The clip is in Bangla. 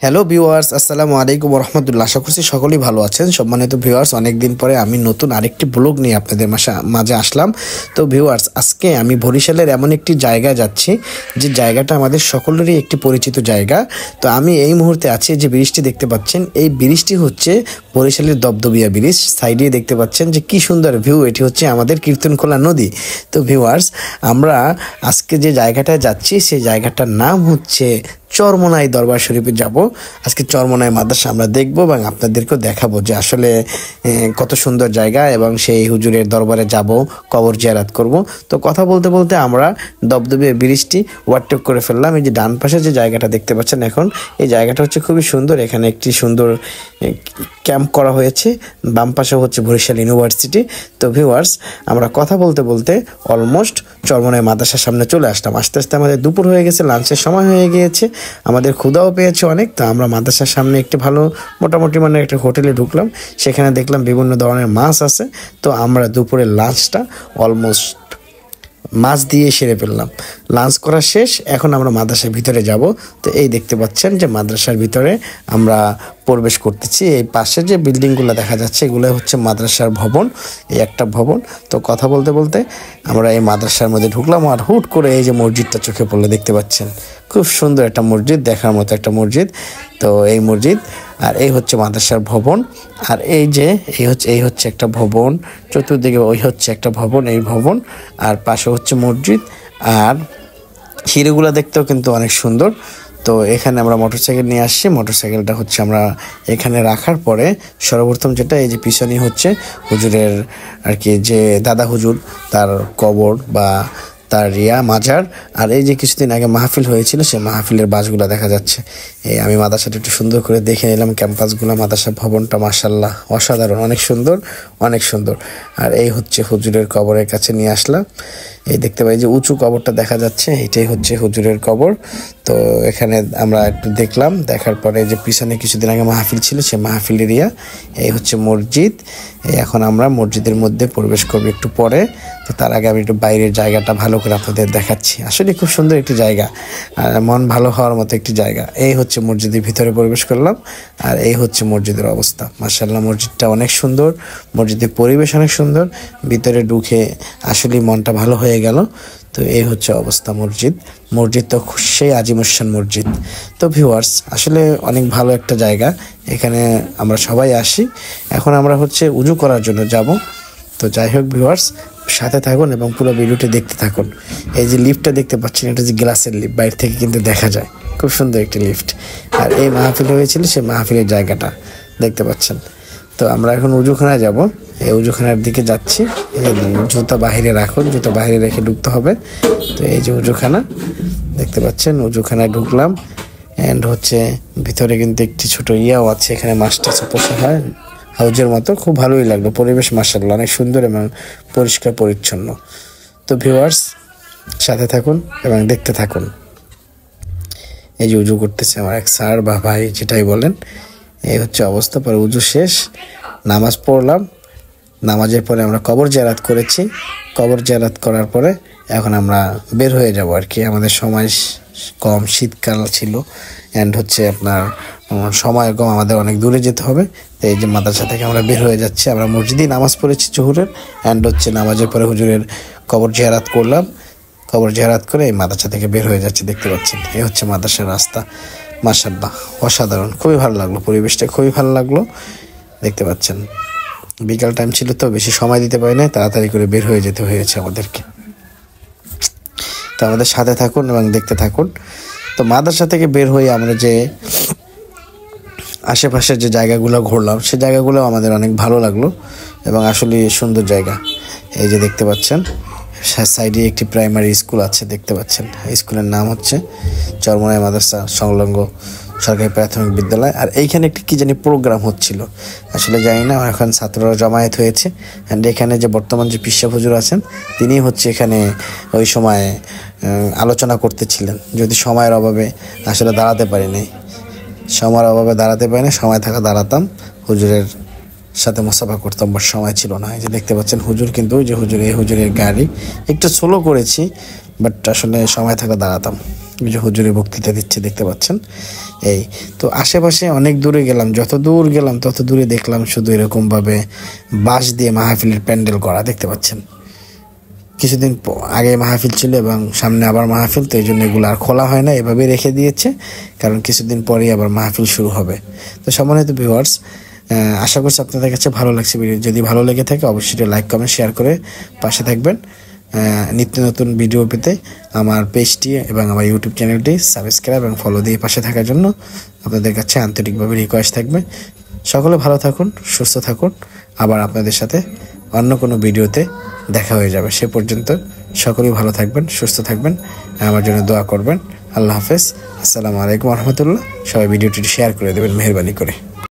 হ্যালো ভিউয়ার্স, আসসালামু আলাইকুম রহমতুল্লাহ। আশা করছি সকলেই ভালো আছেন। সম্মানিত ভিউয়ার্স, অনেকদিন পরে আমি নতুন আরেকটি ব্লগ নিয়ে আপনাদের মাঝে আসলাম। তো ভিউয়ার্স, আজকে আমি বরিশালের এমন একটি জায়গায় যাচ্ছি যে জায়গাটা আমাদের সকলেরই একটি পরিচিত জায়গা। তো আমি এই মুহূর্তে আছি, যে ব্রিজটি দেখতে পাচ্ছেন, এই ব্রিজটি হচ্ছে বরিশালের দবদবিয়া ব্রিজ। সাইডে দেখতে পাচ্ছেন যে কি সুন্দর ভিউ, এটি হচ্ছে আমাদের কীর্তনখোলা নদী। তো ভিউয়ার্স, আমরা আজকে যে জায়গাটায় যাচ্ছি সেই জায়গাটার নাম হচ্ছে চরমোনাই দরবার শরীফে যাব। আজকে চরমোনাই মাদ্রাসা আমরা দেখব এবং আপনাদেরকেও দেখাবো যে আসলে কত সুন্দর জায়গা, এবং সেই হুজুরের দরবারে যাব, কবর জিয়ারত করব। তো কথা বলতে বলতে আমরা দবদবিয়া ব্রিজটি ওভারটেক করে ফেললাম। এই যে ডান পাশে যে জায়গাটা দেখতে পাচ্ছেন এখন, এই জায়গাটা হচ্ছে খুবই সুন্দর। এখানে একটি সুন্দর ক্যাম্প করা হয়েছে। বাম পাশে হচ্ছে বরিশাল ইউনিভার্সিটি। তো ভিউয়ার্স, আমরা কথা বলতে বলতে অলমোস্ট চরমোনাই মাদ্রাসার সামনে চলে আসলাম। আস্তে আস্তে আমাদের দুপুর হয়ে গেছে, লাঞ্চের সময় হয়ে গিয়েছে, আমাদের ক্ষুধাও পেয়েছে অনেক। তো আমরা মাদ্রাসার সামনে একটি ভালো মোটামুটি একটা হোটেলে ঢুকলাম। সেখানে দেখলাম বিভিন্ন ধরনের মাছ আছে। তো আমরা দুপুরের লাঞ্চটা অলমোস্ট মাছ দিয়ে সেরে ফেললাম। লাঞ্চ করা শেষ, এখন আমরা মাদ্রাসার ভিতরে যাব। তো এই দেখতে পাচ্ছেন যে মাদ্রাসার ভিতরে আমরা প্রবেশ করতেছি। এই পাশে যে বিল্ডিংগুলো দেখা যাচ্ছে, এগুলো হচ্ছে মাদ্রাসার ভবন, এই একটা ভবন। তো কথা বলতে বলতে আমরা এই মাদ্রাসার মধ্যে ঢুকলাম, আর হুট করে এই যে মসজিদটা চোখে পড়লে দেখতে পাচ্ছেন, খুব সুন্দর একটা মসজিদ, দেখার মতো একটা মসজিদ। তো এই মসজিদ, আর এই হচ্ছে মাদ্রাসার ভবন, আর এই হচ্ছে একটা ভবন, চতুর্দিকে ওই হচ্ছে একটা ভবন, এই ভবন, আর পাশে হচ্ছে মসজিদ। আর সিঁড়িগুলো দেখতেও কিন্তু অনেক সুন্দর। তো এখানে আমরা মোটরসাইকেল নিয়ে আসছি। মোটরসাইকেলটা হচ্ছে আমরা এখানে রাখার পরে সর্বপ্রথম যেটা, এই যে পিছনে হচ্ছে হুজুরের আর কি, যে দাদা হুজুর, তার কবর বা তার মাজার। আর এই যে কিছুদিন আগে মাহফিল হয়েছিল, সেই মাহফিলের বাসগুলো দেখা যাচ্ছে। এই আমি মাদ্রাসাটা একটু সুন্দর করে দেখে নিলাম, ক্যাম্পাসগুলো, মাদ্রাসা ভবনটা মাশাআল্লাহ অসাধারণ, অনেক সুন্দর, অনেক সুন্দর। আর এই হচ্ছে হুজুরের কবরের কাছে নিয়ে আসলাম। এই দেখতে পাই যে উঁচু কবরটা দেখা যাচ্ছে, এটাই হচ্ছে হুজুরের কবর। তো এখানে আমরা একটু দেখলাম, দেখার পরে যে পিছনে কিছুদিন আগে মাহফিল ছিল, সে মাহফিল এরিয়া। এই হচ্ছে মসজিদ। এখন আমরা মসজিদের মধ্যে প্রবেশ করবো একটু পরে। তো তার আগে আমি একটু বাইরের জায়গাটা ভালো করে আপনাদের দেখাচ্ছি। আসলে খুব সুন্দর একটি জায়গা, আর মন ভালো হওয়ার মতো একটি জায়গা। এই হচ্ছে মসজিদের ভিতরে প্রবেশ করলাম, আর এই হচ্ছে মসজিদের অবস্থা। মাশাআল্লাহ, মসজিদটা অনেক সুন্দর, মসজিদের পরিবেশ অনেক সুন্দর। ভিতরে ঢুকে আসলে মনটা ভালো হয়ে গেল। তো এই হচ্ছে অবস্থা মসজিদ তো সেই আজিমুসান মসজিদ। তো ভিউয়ার্স, আসলে অনেক ভালো একটা জায়গা, এখানে আমরা সবাই আসি। এখন আমরা হচ্ছে উজু করার জন্য যাব। তো যাই হোক ভিউয়ার্স, সাথে থাকুন এবং পুরো ভিডিওটি দেখতে থাকুন। এই যে লিফটটা দেখতে পাচ্ছেন, এটা যে গ্লাসের লিফট, বাইরে থেকে কিন্তু দেখা যায়, খুব সুন্দর একটি লিফট। আর এই মাহফিল হয়েছিল, সেই মাহফিলের জায়গাটা দেখতে পাচ্ছেন। তো আমরা এখন উজুখানায় যাব। এই উজুখানার দিকে যাচ্ছি। জুতা বাহিরে রাখুন, জুতা বাহিরে রেখে ঢুকতে হবে। তো এই যে উজুখানা দেখতে পাচ্ছেন, উজুখানায় ঢুকলাম। অ্যান্ড হচ্ছে ভিতরে কিন্তু একটি ছোট ইয়াও আছে, এখানে মাছটা পোষা হয় হাউজের মতো। খুব ভালোই লাগলো, পরিবেশ মাশাআল্লাহ অনেক সুন্দর এবং পরিষ্কার পরিচ্ছন্ন। তো ভিউয়ার্স, সাথে থাকুন এবং দেখতে থাকুন। এই যে উজু করতেছে আমার এক স্যার বা ভাই, যেটাই বলেন। এই হচ্ছে অবস্থা। পরে উজু শেষ, নামাজ পড়লাম। নামাজের পরে আমরা কবর জিয়ারত করেছি। কবর জিয়ারত করার পরে এখন আমরা বের হয়ে যাব আর কি। আমাদের সময় কম, শীতকাল ছিল, অ্যান্ড হচ্ছে আপনার সময় কম, আমাদের অনেক দূরে যেতে হবে। তো এই যে মাদ্রাসা থেকে আমরা বের হয়ে যাচ্ছি। আমরা মসজিদেই নামাজ পড়েছি জোহরের, অ্যান্ড হচ্ছে নামাজের পরে হুজুরের কবর জিয়ারত করলাম। কবর জিয়ারত করে এই মাদ্রাসা থেকে বের হয়ে যাচ্ছি, দেখতে পাচ্ছেন। এই হচ্ছে মাদ্রাসার রাস্তা। মাশাআল্লাহ অসাধারণ, খুবই ভালো লাগলো, পরিবেশটা খুবই ভালো লাগলো, দেখতে পাচ্ছেন। বিকাল টাইম ছিল তো বেশি সময় দিতে পারি না, তাড়াতাড়ি করে বের হয়ে যেতে হয়েছে আমাদেরকে। তো আমাদের সাথে থাকুন এবং দেখতে থাকুন। তো মাদ্রাসা থেকে বের হয়ে আমরা যে আশেপাশের যে জায়গাগুলো ঘুরলাম, সে জায়গাগুলো আমাদের অনেক ভালো লাগলো এবং আসলে সুন্দর জায়গা। এই যে দেখতে পাচ্ছেন, সাইডে একটি প্রাইমারি স্কুল আছে, দেখতে পাচ্ছেন। স্কুলের নাম হচ্ছে চরমোনাই মাদ্রাসা সংলগ্ন সরকারি প্রাথমিক বিদ্যালয়। আর এইখানে একটি কি জানি প্রোগ্রাম হচ্ছিল, আসলে জানি না। এখন ছাত্ররা জমায়েত হয়েছে, অ্যান্ড এখানে যে বর্তমান যে পিসা হুজুর আছেন, তিনি হচ্ছে এখানে ওই সময় আলোচনা করতেছিলেন। যদি সময়ের অভাবে আসলে দাঁড়াতে পারিনি, সময়ের অভাবে দাঁড়াতে পারিনি, সময় থাকা দাঁড়াতাম, হুজুরের সাথে মুসাফা করতাম, বাট সময় ছিল না। এই যে দেখতে পাচ্ছেন হুজুর, কিন্তু ওই যে হুজুরের গাড়ি একটু স্লো করেছি, বাট আসলে সময় থাকা দাঁড়াতাম। ওই যে হুজুরের বক্তৃতা দিচ্ছে, দেখতে পাচ্ছেন। এই তো আশেপাশে অনেক দূরে গেলাম, যত দূর গেলাম তত দূরে দেখলাম শুধু এরকমভাবে বাঁশ দিয়ে মাহফিলের প্যান্ডেল করা, দেখতে পাচ্ছেন। কিছুদিন আগে মাহফিল ছিল এবং সামনে আবার মাহফিল, তো এই জন্য এগুলো আর খোলা হয় না, এভাবেই রেখে দিয়েছে, কারণ কিছুদিন পরেই আবার মাহফিল শুরু হবে। তো সম্মানিত ভিউয়ার্স, আশা করছি আপনাদের কাছে ভালো লাগছে ভিডিও। যদি ভালো লেগে থাকে অবশ্যই লাইক কমেন্ট শেয়ার করে পাশে থাকবেন। নিত্য নতুন ভিডিও পেতে আমার পেজটি এবং আমার ইউটিউব চ্যানেলটি সাবস্ক্রাইব এবং ফলো দিয়ে পাশে থাকার জন্য আপনাদের কাছে আন্তরিকভাবে রিকোয়েস্ট থাকবে। সকলে ভালো থাকুন, সুস্থ থাকুন, আবার আপনাদের সাথে অন্য কোনো ভিডিওতে দেখা হয়ে যাবে। সে পর্যন্ত সকলেই ভালো থাকবেন, সুস্থ থাকবেন, আমার জন্য দোয়া করবেন। আল্লাহ হাফেজ, আসসালামু আলাইকুম রহমতুল্লাহ। সবাই ভিডিওটি শেয়ার করে দেবেন মেহেরবানি করে।